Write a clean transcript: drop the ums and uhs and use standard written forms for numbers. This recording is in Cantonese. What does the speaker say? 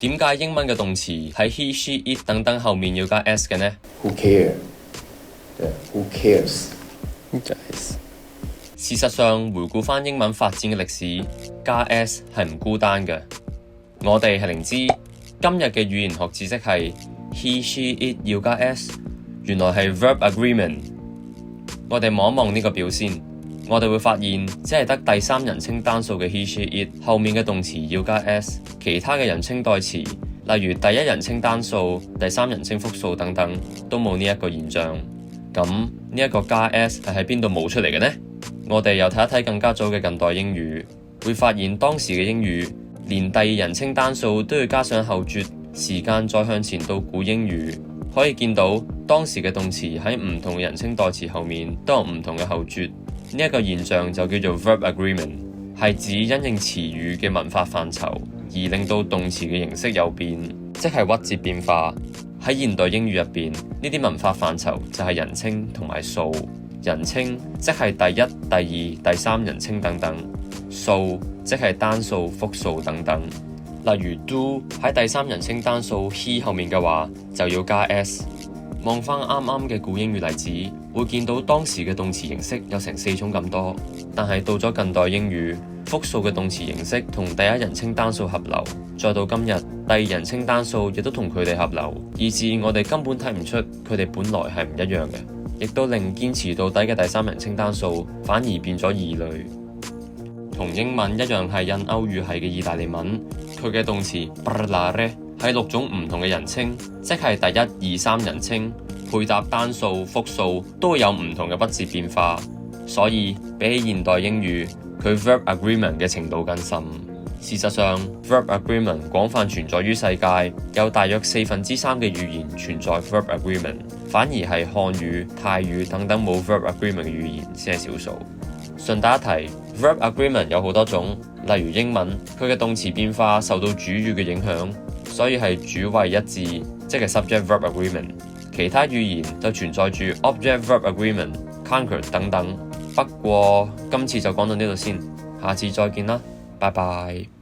點解英文嘅動詞喺 he、she、it 等等後面要加 s 嘅呢 ？Who care？ 對 ，Who cares？ 事實上，回顧返英文發展嘅歷史，加 s 係唔孤單嘅。我哋係靈知，今日嘅語言學知識係 he、she、it 要加 s， 原來係 verb agreement。我哋望一望呢個表先，我哋會發現只係得第三人稱單數嘅 he、she、it 後面嘅動詞要加 s， 其他嘅人稱代詞，例如第一人稱單數、第三人稱複數等等，都冇呢一個現象。咁呢一個加 s 係喺邊度冒出嚟嘅呢？我哋又睇一睇更加早嘅近代英語，會發現當時嘅英語連第二人稱單數都要加上後綴，時間再向前到古英語，可以見到當時嘅動詞喺唔同嘅人稱代詞後面都有唔同嘅後綴。呢一個現象就叫做 verb agreement， 係指因應詞語嘅文化範疇而令到動詞嘅形式有變，即係屈折變化。喺現代英語入邊，呢啲文化範疇就係人稱同埋數。人稱即係第一、第二、第三人稱等等，數即係單數、複數等等。例如 do 喺第三人稱單數 he 後面嘅話，就要加 s。望翻啱啱嘅古英語例子，會見到當時嘅動詞形式有成4種咁多，但係到咗近代英語，複數嘅動詞形式同第一人稱單數合流，再到今日第二人稱單數亦都同佢哋合流，以致我哋根本睇唔出佢哋本來係唔一樣嘅，亦都令堅持到底嘅第三人稱單數反而變咗異類。同英文一樣係印歐語系嘅意大利文，佢嘅動詞 parlare 係6種唔同嘅人稱，即係第一、二、三人稱配搭單數、複數都會有唔同嘅屈折變化，所以比起現代英語，佢 verb agreement 嘅程度更深。事實上 verb agreement 廣泛存在於世界，有大約3/4嘅語言存在 verb agreement， 反而係漢語、泰語等等冇 verb agreement 嘅語言先係少數。順帶一提 verb agreement 有好多種，例如英文，佢嘅動詞變化受到主語嘅影響，所以係主謂一致，即係 subject verb agreement。其他語言就存在住 object verb agreement、concord 等等。不過今次就講到呢度先，下次再見啦，拜拜。